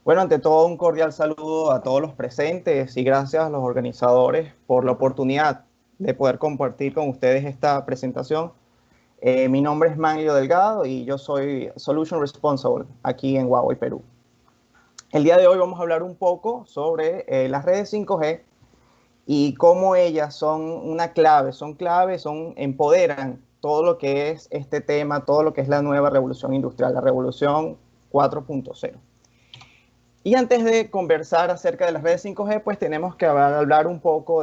Bueno, ante todo, un cordial saludo a todos los presentes y gracias a los organizadores por la oportunidad de poder compartir con ustedes esta presentación. Mi nombre es Manlio Delgado y yo soy Solution Responsible aquí en Huawei, Perú. El día de hoy vamos a hablar un poco sobre las redes 5G y cómo ellas son una clave, empoderan todo lo que es este tema, todo lo que es la nueva revolución industrial, la revolución 4.0. Y antes de conversar acerca de las redes 5G, pues tenemos que hablar un poquito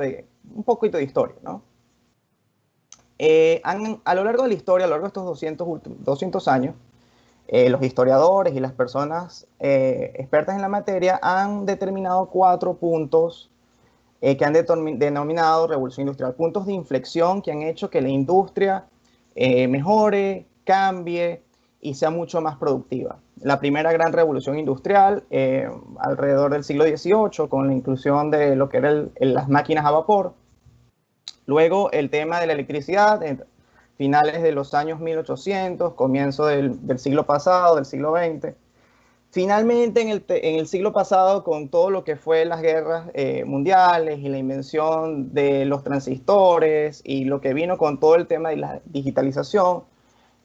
de historia, ¿no? A lo largo de la historia, a lo largo de estos 200 años, los historiadores y las personas expertas en la materia han determinado 4 puntos que han denominado revolución industrial, puntos de inflexión que han hecho que la industria mejore, cambie y sea mucho más productiva. La primera gran revolución industrial, alrededor del siglo XVIII, con la inclusión de lo que eran las máquinas a vapor. Luego el tema de la electricidad, en finales de los años 1800, comienzo del siglo pasado, del siglo XX. Finalmente, en el siglo pasado, con todo lo que fue las guerras mundiales y la invención de los transistores y lo que vino con todo el tema de la digitalización,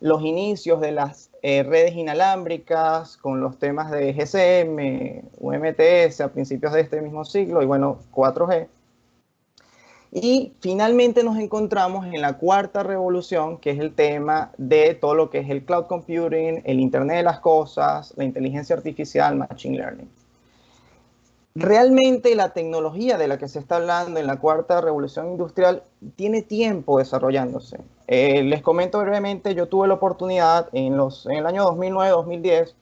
los inicios de las redes inalámbricas con los temas de GSM, UMTS a principios de este mismo siglo y bueno, 4G. Y finalmente nos encontramos en la cuarta revolución, que es el tema de todo lo que es el cloud computing, el Internet de las cosas, la inteligencia artificial, machine learning. Realmente la tecnología de la que se está hablando en la cuarta revolución industrial tiene tiempo desarrollándose. Les comento brevemente, yo tuve la oportunidad en el año 2009-2010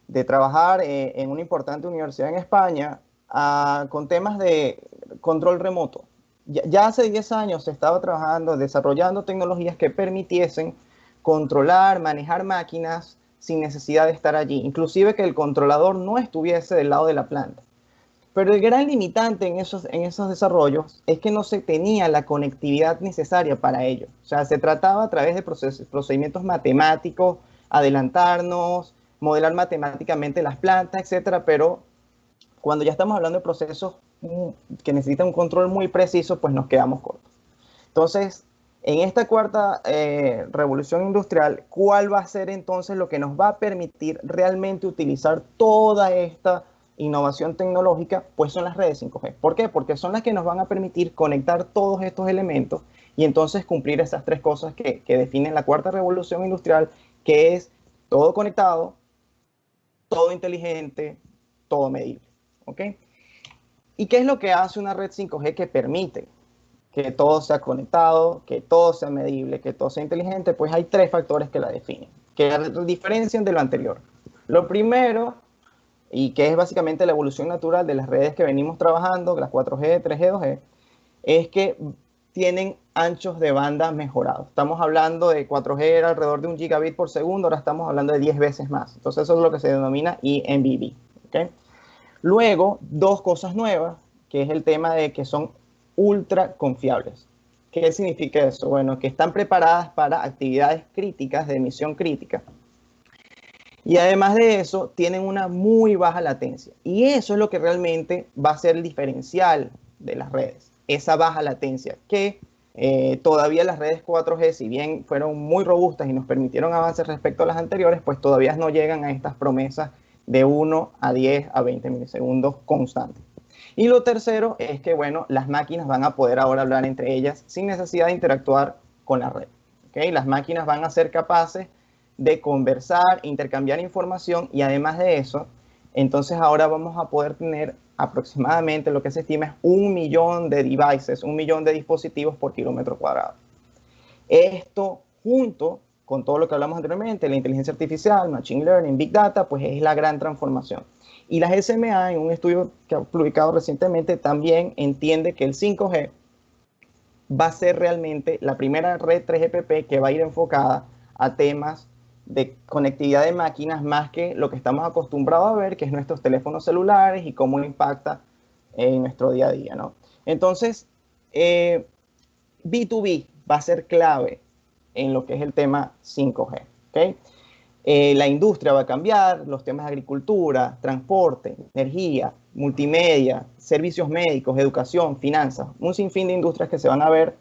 de trabajar en una importante universidad en España con temas de control remoto. Ya hace 10 años se estaba trabajando, desarrollando tecnologías que permitiesen controlar, manejar máquinas sin necesidad de estar allí, inclusive que el controlador no estuviese del lado de la planta. Pero el gran limitante en esos desarrollos es que no se tenía la conectividad necesaria para ello. O sea, se trataba a través de procedimientos matemáticos, adelantarnos, modelar matemáticamente las plantas, etcétera, pero cuando ya estamos hablando de procesos que necesitan un control muy preciso, pues nos quedamos cortos. Entonces, en esta cuarta revolución industrial, ¿cuál va a ser entonces lo que nos va a permitir realmente utilizar toda esta innovación tecnológica? Pues son las redes 5G. ¿Por qué? Porque son las que nos van a permitir conectar todos estos elementos y entonces cumplir esas tres cosas que definen la cuarta revolución industrial, que es todo conectado, todo inteligente, todo medible. ¿Ok? ¿Y qué es lo que hace una red 5G que permite que todo sea conectado, que todo sea medible, que todo sea inteligente? Pues hay tres factores que la definen, que la diferencian de lo anterior. Lo primero, y que es básicamente la evolución natural de las redes que venimos trabajando, las 4G, 3G, 2G, es que tienen anchos de banda mejorados. Estamos hablando de 4G era alrededor de 1 gigabit por segundo, ahora estamos hablando de 10 veces más. Entonces eso es lo que se denomina eMBB. ¿Okay? Luego, dos cosas nuevas, que es el tema de que son ultra confiables. ¿Qué significa eso? Bueno, que están preparadas para actividades críticas, de emisión crítica. Y además de eso, tienen una muy baja latencia. Y eso es lo que realmente va a ser el diferencial de las redes. Esa baja latencia, que todavía las redes 4G, si bien fueron muy robustas y nos permitieron avances respecto a las anteriores, pues todavía no llegan a estas promesas de 1 a 10 a 20 milisegundos constantes. Y lo tercero es que, bueno, las máquinas van a poder ahora hablar entre ellas sin necesidad de interactuar con la red. ¿Okay? Las máquinas van a ser capaces de conversar, intercambiar información y además de eso, entonces ahora vamos a poder tener aproximadamente lo que se estima es 1 millón de devices, 1 millón de dispositivos por kilómetro cuadrado. Esto junto con todo lo que hablamos anteriormente, la inteligencia artificial, machine learning, big data, pues es la gran transformación. Y la GSMA, en un estudio que ha publicado recientemente, también entiende que el 5G va a ser realmente la primera red 3GPP que va a ir enfocada a temas de conectividad de máquinas más que lo que estamos acostumbrados a ver, que es nuestros teléfonos celulares y cómo impacta en nuestro día a día, ¿no? Entonces, B2B va a ser clave en lo que es el tema 5G, ¿ok? La industria va a cambiar, los temas de agricultura, transporte, energía, multimedia, servicios médicos, educación, finanzas, un sinfín de industrias que se van a ver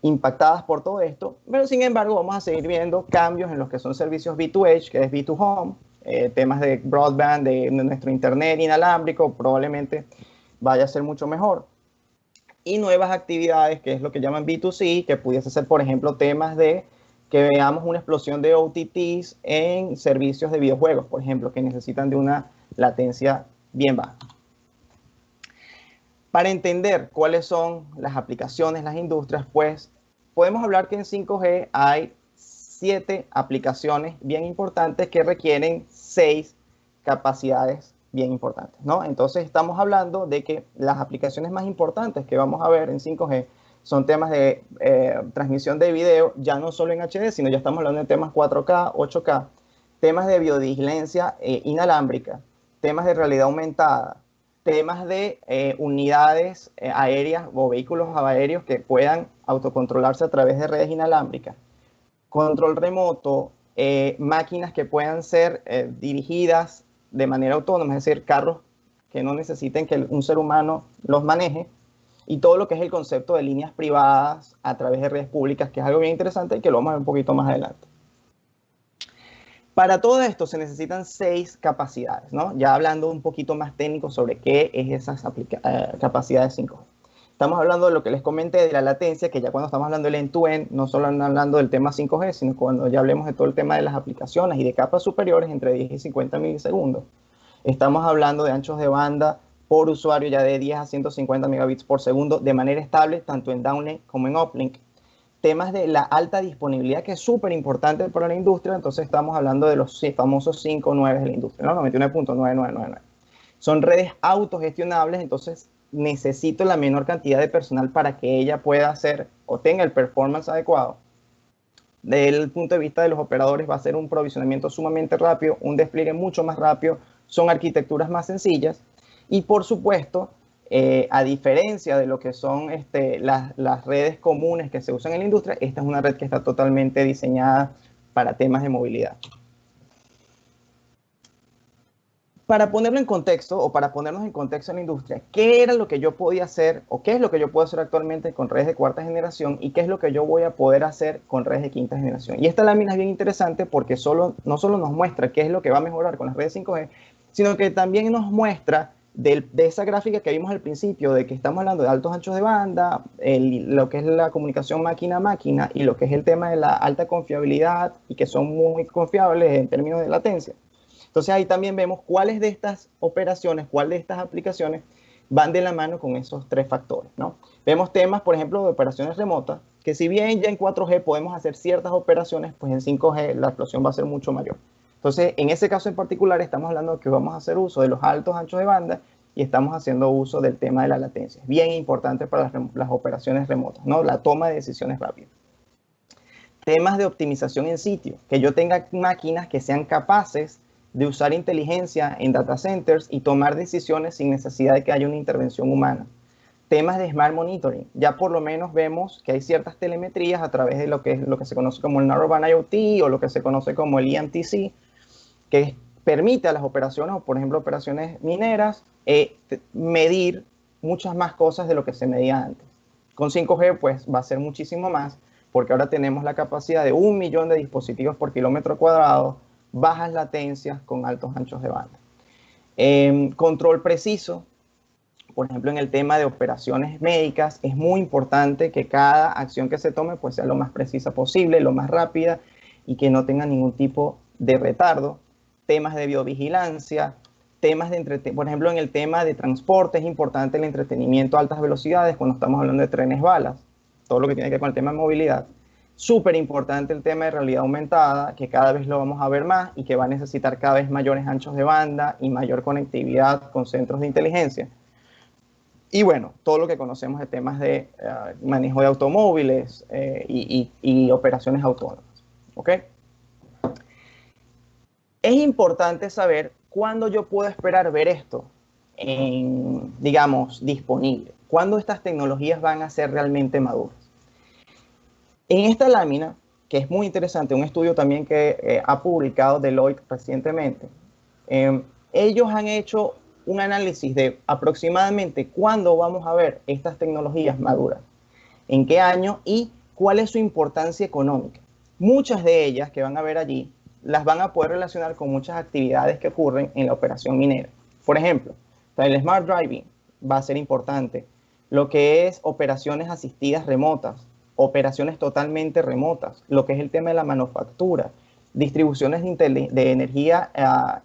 impactadas por todo esto, pero sin embargo vamos a seguir viendo cambios en los que son servicios B2H, que es B2Home, temas de broadband, de nuestro internet inalámbrico, probablemente vaya a ser mucho mejor. Y nuevas actividades, que es lo que llaman B2C, que pudiese ser, por ejemplo, temas de que veamos una explosión de OTTs en servicios de videojuegos, por ejemplo, que necesitan de una latencia bien baja. Para entender cuáles son las aplicaciones, las industrias, pues podemos hablar que en 5G hay 7 aplicaciones bien importantes que requieren 6 capacidades bien importantes, ¿no? Entonces estamos hablando de que las aplicaciones más importantes que vamos a ver en 5G son temas de transmisión de video, ya no solo en HD, sino ya estamos hablando de temas 4K, 8K, temas de videovigilancia inalámbrica, temas de realidad aumentada, temas de unidades aéreas o vehículos aéreos que puedan autocontrolarse a través de redes inalámbricas, control remoto, máquinas que puedan ser dirigidas de manera autónoma, es decir, carros que no necesiten que un ser humano los maneje, y todo lo que es el concepto de líneas privadas a través de redes públicas, que es algo bien interesante y que lo vamos a ver un poquito más adelante. Para todo esto se necesitan 6 capacidades, ¿no? Ya hablando un poquito más técnico sobre qué es esas capacidades 5G. Estamos hablando de lo que les comenté de la latencia, que ya cuando estamos hablando del end-to-end, no solo hablando del tema 5G, sino cuando ya hablemos de todo el tema de las aplicaciones y de capas superiores entre 10 y 50 milisegundos. Estamos hablando de anchos de banda por usuario ya de 10 a 150 megabits por segundo de manera estable, tanto en downlink como en uplink. Temas de la alta disponibilidad, que es súper importante para la industria, entonces estamos hablando de los famosos 5 9 de la industria, ¿no? 99.9999. Son redes autogestionables, entonces necesito la menor cantidad de personal para que ella pueda hacer o tenga el performance adecuado. Desde el punto de vista de los operadores va a ser un provisionamiento sumamente rápido, un despliegue mucho más rápido, son arquitecturas más sencillas y por supuesto, a diferencia de lo que son las redes comunes que se usan en la industria, esta es una red que está totalmente diseñada para temas de movilidad. Para ponerlo en contexto, o para ponernos en contexto en la industria, ¿qué era lo que yo podía hacer, o qué es lo que yo puedo hacer actualmente con redes de cuarta generación, y qué es lo que yo voy a poder hacer con redes de quinta generación? Y esta lámina es bien interesante porque no solo nos muestra qué es lo que va a mejorar con las redes 5G, sino que también nos muestra de esa gráfica que vimos al principio, de que estamos hablando de altos anchos de banda, lo que es la comunicación máquina a máquina, y lo que es el tema de la alta confiabilidad, y que son muy confiables en términos de latencia. Entonces ahí también vemos cuáles de estas operaciones, cuáles de estas aplicaciones van de la mano con esos 3 factores, ¿no? Vemos temas, por ejemplo, de operaciones remotas, que si bien ya en 4G podemos hacer ciertas operaciones, pues en 5G la explosión va a ser mucho mayor. Entonces, en ese caso en particular estamos hablando de que vamos a hacer uso de los altos anchos de banda y estamos haciendo uso del tema de la latencia. Es bien importante para las operaciones remotas, ¿no? La toma de decisiones rápidas. Temas de optimización en sitio, que yo tenga máquinas que sean capaces de usar inteligencia en data centers y tomar decisiones sin necesidad de que haya una intervención humana. Temas de smart monitoring, ya por lo menos vemos que hay ciertas telemetrías a través de lo que se conoce como el Narrowband IoT o lo que se conoce como el EMTC, que permite a las operaciones, o por ejemplo operaciones mineras, medir muchas más cosas de lo que se medía antes. Con 5G pues va a ser muchísimo más, porque ahora tenemos la capacidad de 1 millón de dispositivos por kilómetro cuadrado, bajas latencias con altos anchos de banda. Control preciso, por ejemplo, en el tema de operaciones médicas, es muy importante que cada acción que se tome pues sea lo más precisa posible, lo más rápida y que no tenga ningún tipo de retardo. Temas de biovigilancia, temas de por ejemplo, en el tema de transporte es importante el entretenimiento a altas velocidades cuando estamos hablando de trenes balas, todo lo que tiene que ver con el tema de movilidad. Súper importante el tema de realidad aumentada, que cada vez lo vamos a ver más y que va a necesitar cada vez mayores anchos de banda y mayor conectividad con centros de inteligencia. Y bueno, todo lo que conocemos de temas de manejo de automóviles y operaciones autónomas. ¿Ok? Es importante saber cuándo yo puedo esperar ver esto, digamos, disponible. Cuándo estas tecnologías van a ser realmente maduras. En esta lámina, que es muy interesante, un estudio también que ha publicado Deloitte recientemente. Ellos han hecho un análisis de aproximadamente cuándo vamos a ver estas tecnologías maduras, en qué año y cuál es su importancia económica. Muchas de ellas que van a ver allí las van a poder relacionar con muchas actividades que ocurren en la operación minera. Por ejemplo, el Smart Driving va a ser importante. Lo que es operaciones asistidas remotas, operaciones totalmente remotas, lo que es el tema de la manufactura, distribuciones de energía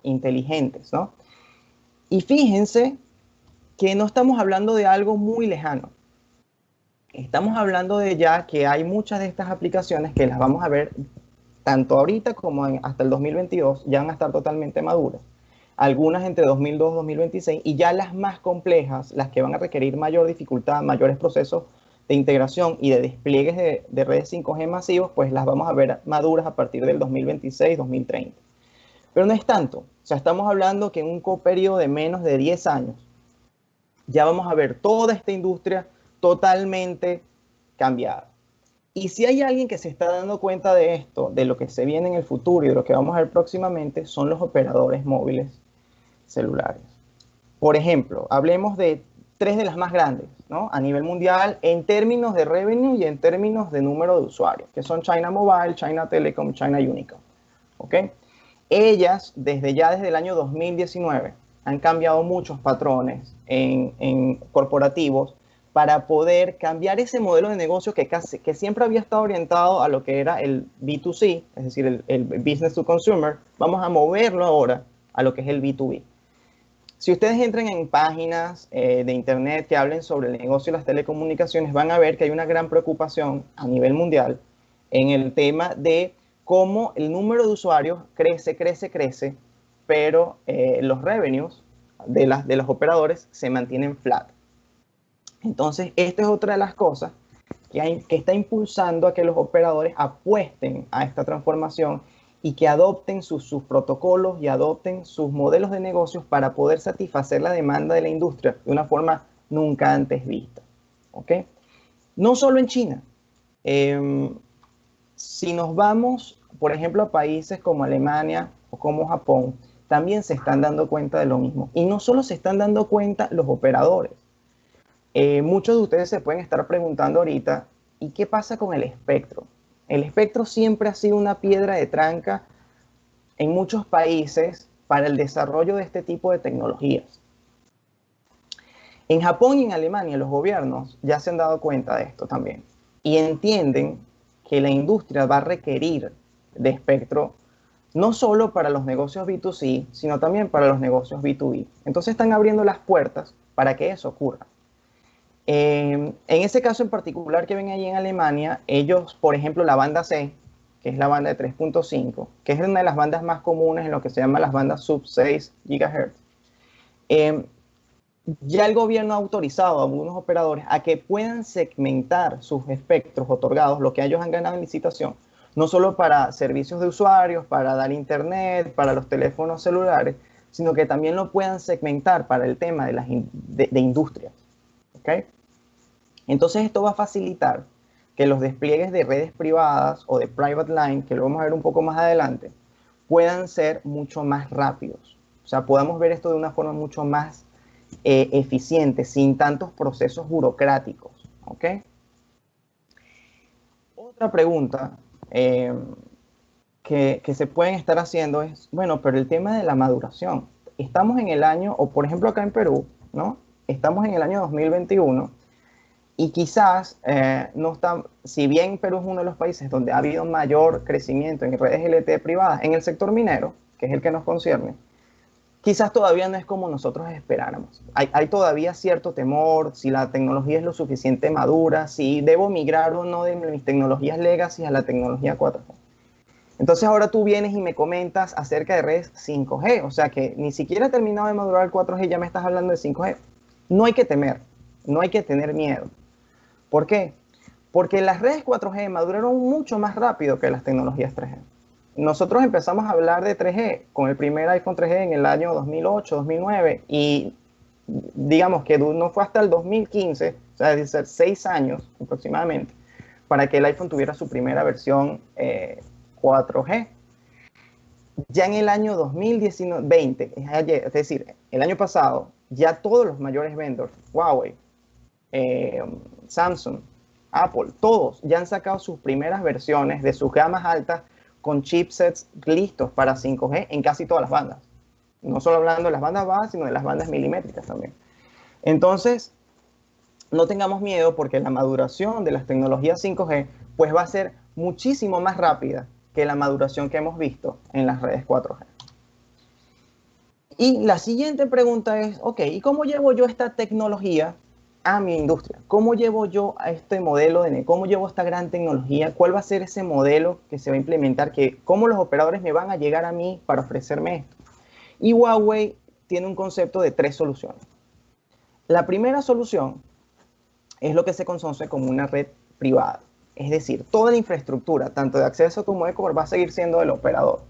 inteligentes, ¿no? Y fíjense que no estamos hablando de algo muy lejano. Estamos hablando de ya que hay muchas de estas aplicaciones que las vamos a ver tanto ahorita como hasta el 2022, ya van a estar totalmente maduras. Algunas entre 2002 y 2026, y ya las más complejas, las que van a requerir mayor dificultad, mayores procesos de integración y de despliegues de redes 5G masivos, pues las vamos a ver maduras a partir del 2026-2030. Pero no es tanto. O sea, estamos hablando que en un periodo de menos de 10 años ya vamos a ver toda esta industria totalmente cambiada. Y si hay alguien que se está dando cuenta de esto, de lo que se viene en el futuro y de lo que vamos a ver próximamente, son los operadores móviles celulares. Por ejemplo, hablemos de tres de las más grandes, ¿no? A nivel mundial, en términos de revenue y en términos de número de usuarios, que son China Mobile, China Telecom, China Unicom. ¿Ok? Ellas, desde el año 2019, han cambiado muchos patrones en corporativos para poder cambiar ese modelo de negocio que siempre había estado orientado a lo que era el B2C, es decir, el business to consumer. Vamos a moverlo ahora a lo que es el B2B. Si ustedes entran en páginas de internet que hablen sobre el negocio de las telecomunicaciones, van a ver que hay una gran preocupación a nivel mundial en el tema de cómo el número de usuarios crece, pero los revenues de los operadores se mantienen flat. Entonces, esta es otra de las cosas que está impulsando a que los operadores apuesten a esta transformación y que adopten sus protocolos y adopten sus modelos de negocios para poder satisfacer la demanda de la industria de una forma nunca antes vista. ¿Ok? No solo en China. Si nos vamos, por ejemplo, a países como Alemania o como Japón, también se están dando cuenta de lo mismo. Y no solo se están dando cuenta los operadores. Muchos de ustedes se pueden estar preguntando ahorita, ¿y qué pasa con el espectro? El espectro siempre ha sido una piedra de tranca en muchos países para el desarrollo de este tipo de tecnologías. En Japón y en Alemania los gobiernos ya se han dado cuenta de esto también y entienden que la industria va a requerir de espectro no solo para los negocios B2C, sino también para los negocios B2B. Entonces están abriendo las puertas para que eso ocurra. En ese caso en particular que ven allí en Alemania, ellos, por ejemplo, la banda C, que es la banda de 3.5, que es una de las bandas más comunes en lo que se llama las bandas sub 6 GHz, ya el gobierno ha autorizado a algunos operadores a que puedan segmentar sus espectros otorgados, lo que ellos han ganado en licitación, no solo para servicios de usuarios, para dar internet, para los teléfonos celulares, sino que también lo puedan segmentar para el tema de industrias. ¿Okay? Entonces esto va a facilitar que los despliegues de redes privadas o de private line, que lo vamos a ver un poco más adelante, puedan ser mucho más rápidos. O sea, podamos ver esto de una forma mucho más eficiente, sin tantos procesos burocráticos. ¿Ok? Otra pregunta que se pueden estar haciendo es, bueno, pero el tema de la maduración. Estamos en el año, o por ejemplo acá en Perú, ¿no? Estamos en el año 2021 y quizás no está, si bien Perú es uno de los países donde ha habido mayor crecimiento en redes LTE privadas, en el sector minero, que es el que nos concierne, quizás todavía no es como nosotros esperáramos. Hay todavía cierto temor, si la tecnología es lo suficiente madura, si debo migrar o no de mis tecnologías legacy a la tecnología 4G. Entonces ahora tú vienes y me comentas acerca de redes 5G, o sea que ni siquiera he terminado de madurar el 4G, ya me estás hablando de 5G. No hay que temer, no hay que tener miedo. ¿Por qué? Porque las redes 4G maduraron mucho más rápido que las tecnologías 3G. Nosotros empezamos a hablar de 3G con el primer iPhone 3G en el año 2008, 2009 y digamos que no fue hasta el 2015, o sea, es decir, 6 años aproximadamente, para que el iPhone tuviera su primera versión 4G. Ya en el año 2020, es decir, el año pasado, ya todos los mayores vendors, Huawei, Samsung, Apple, todos ya han sacado sus primeras versiones de sus gamas altas con chipsets listos para 5G en casi todas las bandas. No solo hablando de las bandas bajas, sino de las bandas milimétricas también. Entonces, no tengamos miedo porque la maduración de las tecnologías 5G pues va a ser muchísimo más rápida que la maduración que hemos visto en las redes 4G. Y la siguiente pregunta es, ok, ¿y cómo llevo yo esta tecnología a mi industria? ¿Cómo llevo yo a este modelo de cómo llevo esta gran tecnología? ¿Cuál va a ser ese modelo que se va a implementar? ¿Cómo los operadores me van a llegar a mí para ofrecerme esto? Y Huawei tiene un concepto de 3 soluciones. La primera solución es lo que se conoce como una red privada. Es decir, toda la infraestructura, tanto de acceso como de cobre, va a seguir siendo del operador.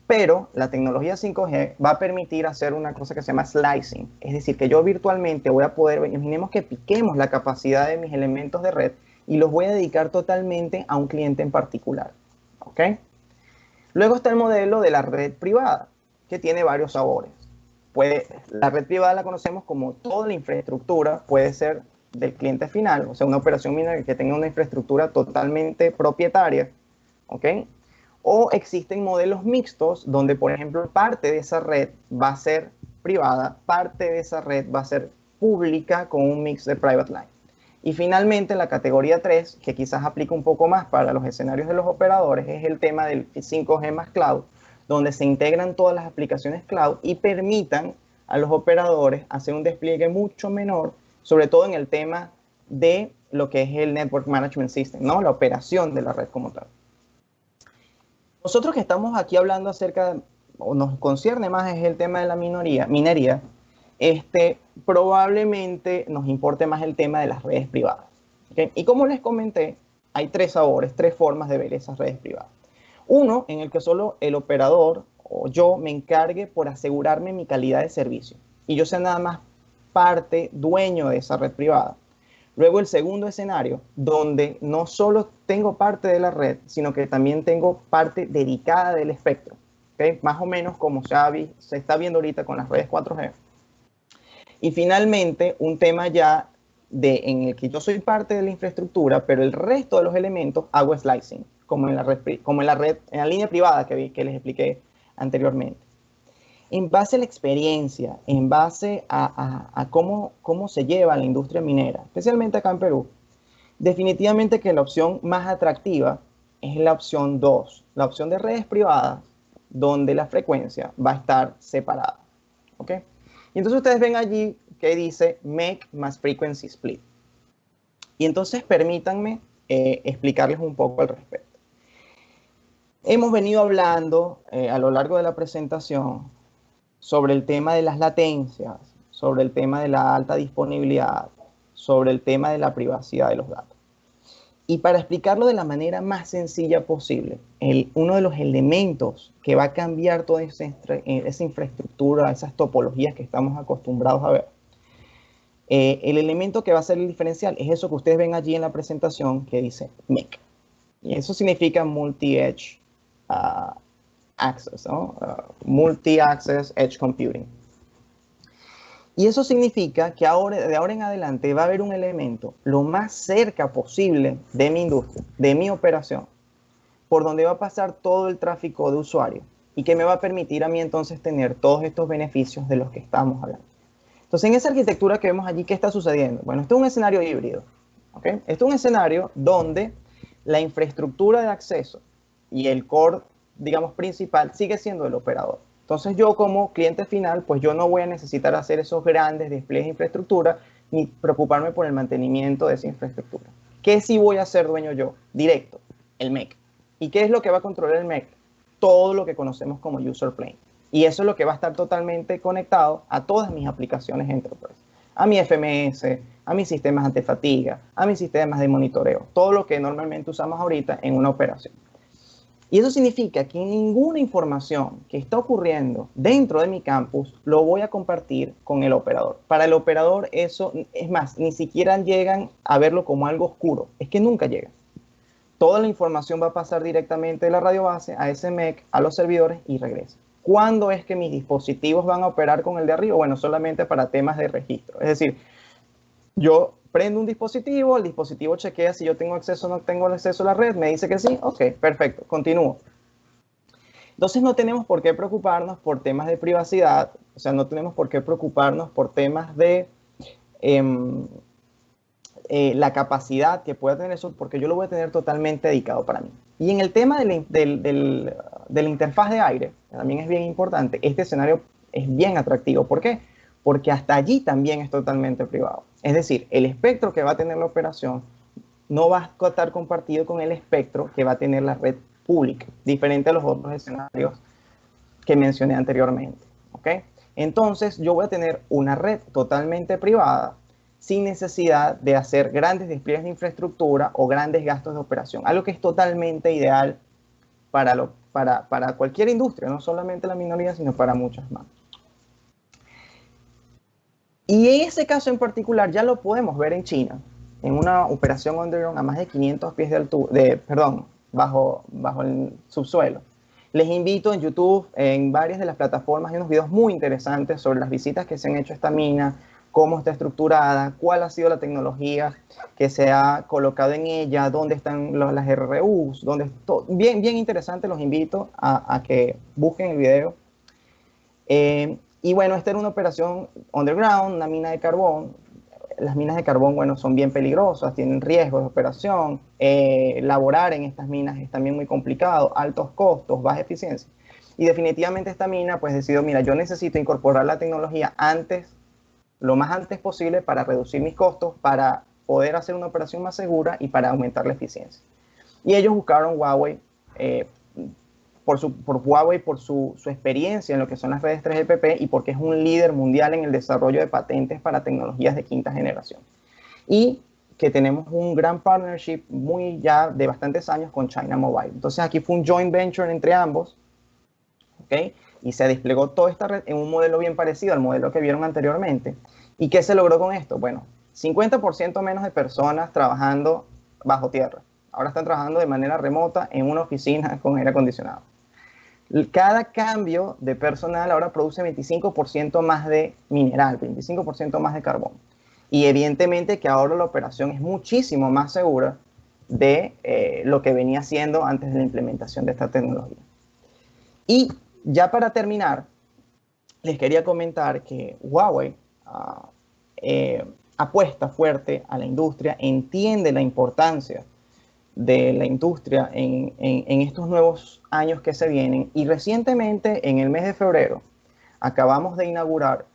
Pero la tecnología 5G va a permitir hacer una cosa que se llama slicing. Es decir, que yo virtualmente voy a poder, imaginemos que piquemos la capacidad de mis elementos de red y los voy a dedicar totalmente a un cliente en particular. ¿Ok? Luego está el modelo de la red privada, que tiene varios sabores. La red privada la conocemos como toda la infraestructura, puede ser del cliente final, o sea, una operación minera que tenga una infraestructura totalmente propietaria, ¿ok? O existen modelos mixtos donde, por ejemplo, parte de esa red va a ser privada, parte de esa red va a ser pública con un mix de private line. Y finalmente, la categoría 3, que quizás aplica un poco más para los escenarios de los operadores, es el tema del 5G más cloud, donde se integran todas las aplicaciones cloud y permitan a los operadores hacer un despliegue mucho menor, sobre todo en el tema de lo que es el Network Management System, ¿no? La operación de la red como tal. Nosotros que estamos aquí hablando acerca, o nos concierne más, es el tema de la minería, probablemente nos importe más el tema de las redes privadas. ¿Okay? Y como les comenté, hay 3 sabores, 3 formas de ver esas redes privadas. Uno, en el que solo el operador o yo me encargue por asegurarme mi calidad de servicio y yo sea nada más dueño de esa red privada. Luego el segundo escenario, donde no solo tengo parte de la red, sino que también tengo parte dedicada del espectro, ¿okay? Más o menos como se está viendo ahorita con las redes 4G. Y finalmente, un tema ya en el que yo soy parte de la infraestructura, pero el resto de los elementos hago slicing, como en la línea privada que les expliqué anteriormente. En base a la experiencia, en base a cómo se lleva la industria minera, especialmente acá en Perú, definitivamente que la opción más atractiva es la opción 2, la opción de redes privadas, donde la frecuencia va a estar separada. ¿Ok? Y entonces ustedes ven allí que dice Make más Frequency Split. Y entonces permítanme explicarles un poco al respecto. Hemos venido hablando a lo largo de la presentación sobre el tema de las latencias, sobre el tema de la alta disponibilidad, sobre el tema de la privacidad de los datos. Y para explicarlo de la manera más sencilla posible, uno de los elementos que va a cambiar toda esa infraestructura, esas topologías que estamos acostumbrados a ver, el elemento que va a ser el diferencial es eso que ustedes ven allí en la presentación que dice MEC. Y eso significa Multi-Edge Access, ¿no? Multi-Access Edge Computing. Y eso significa que de ahora en adelante va a haber un elemento lo más cerca posible de mi industria, de mi operación, por donde va a pasar todo el tráfico de usuarios y que me va a permitir a mí entonces tener todos estos beneficios de los que estamos hablando. Entonces, en esa arquitectura que vemos allí, ¿qué está sucediendo? Bueno, esto es un escenario híbrido. ¿Okay? Esto es un escenario donde la infraestructura de acceso y el core, digamos, principal sigue siendo el operador. Entonces yo como cliente final, pues yo no voy a necesitar hacer esos grandes despliegues de infraestructura ni preocuparme por el mantenimiento de esa infraestructura. ¿Qué sí voy a ser dueño yo? Directo, el MEC. ¿Y qué es lo que va a controlar el MEC? Todo lo que conocemos como user plane. Y eso es lo que va a estar totalmente conectado a todas mis aplicaciones Enterprise. A mi FMS, a mis sistemas antifatiga, a mis sistemas de monitoreo. Todo lo que normalmente usamos ahorita en una operación. Y eso significa que ninguna información que está ocurriendo dentro de mi campus lo voy a compartir con el operador. Para el operador eso, es más, ni siquiera llegan a verlo como algo oscuro. Es que nunca llegan. Toda la información va a pasar directamente de la radio base a ese MEC, a los servidores y regresa. ¿Cuándo es que mis dispositivos van a operar con el de arriba? Bueno, solamente para temas de registro. Es decir, yo prendo un dispositivo, el dispositivo chequea si yo tengo acceso o no tengo acceso a la red, me dice que sí, ok, perfecto, continúo. Entonces no tenemos por qué preocuparnos por temas de privacidad, o sea, no tenemos por qué preocuparnos por temas de la capacidad que pueda tener eso, porque yo lo voy a tener totalmente dedicado para mí. Y en el tema de la interfaz de aire, también es bien importante, este escenario es bien atractivo. ¿Por qué? Porque hasta allí también es totalmente privado. Es decir, el espectro que va a tener la operación no va a estar compartido con el espectro que va a tener la red pública, diferente a los otros escenarios que mencioné anteriormente. ¿Ok? Entonces, yo voy a tener una red totalmente privada sin necesidad de hacer grandes despliegues de infraestructura o grandes gastos de operación, algo que es totalmente ideal para cualquier industria, no solamente la minería, sino para muchas más. Y en ese caso en particular ya lo podemos ver en China, en una operación underground a más de 500 pies de altura, bajo el subsuelo. Les invito en YouTube, en varias de las plataformas, hay unos videos muy interesantes sobre las visitas que se han hecho a esta mina, cómo está estructurada, cuál ha sido la tecnología que se ha colocado en ella, dónde están las RUs, bien, bien interesante, los invito a que busquen el video. Y bueno, esta era una operación underground, una mina de carbón. Las minas de carbón, bueno, son bien peligrosas, tienen riesgos de operación. Laborar en estas minas es también muy complicado, altos costos, baja eficiencia. Y definitivamente esta mina, pues decidió, mira, yo necesito incorporar la tecnología lo más antes posible para reducir mis costos, para poder hacer una operación más segura y para aumentar la eficiencia. Y ellos buscaron Huawei, por Huawei, por su experiencia en lo que son las redes 3GPP y porque es un líder mundial en el desarrollo de patentes para tecnologías de quinta generación. Y que tenemos un gran partnership ya de bastantes años con China Mobile. Entonces aquí fue un joint venture entre ambos, ¿ok? Y se desplegó toda esta red en un modelo bien parecido al modelo que vieron anteriormente. ¿Y qué se logró con esto? Bueno, 50% menos de personas trabajando bajo tierra. Ahora están trabajando de manera remota en una oficina con aire acondicionado. Cada cambio de personal ahora produce 25% más de mineral, 25% más de carbón. Y evidentemente que ahora la operación es muchísimo más segura de lo que venía siendo antes de la implementación de esta tecnología. Y ya para terminar, les quería comentar que Huawei apuesta fuerte a la industria, entiende la importancia de la industria en estos nuevos años que se vienen, y recientemente en el mes de febrero acabamos de inaugurar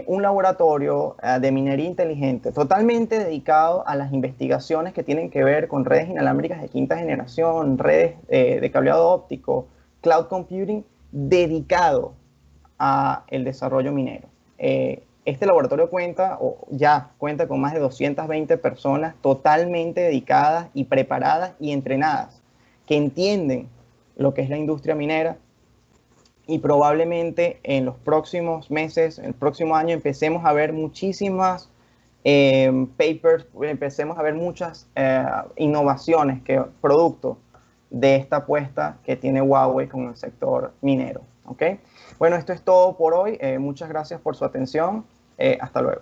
un laboratorio de minería inteligente totalmente dedicado a las investigaciones que tienen que ver con redes inalámbricas de quinta generación, redes de cableado óptico, cloud computing, dedicado a el desarrollo minero. Este laboratorio ya cuenta con más de 220 personas totalmente dedicadas y preparadas y entrenadas, que entienden lo que es la industria minera, y probablemente en los próximos meses, el próximo año, empecemos a ver muchísimas papers, empecemos a ver muchas innovaciones, producto de esta apuesta que tiene Huawei con el sector minero. ¿Okay? Bueno, esto es todo por hoy. Muchas gracias por su atención. Hasta luego.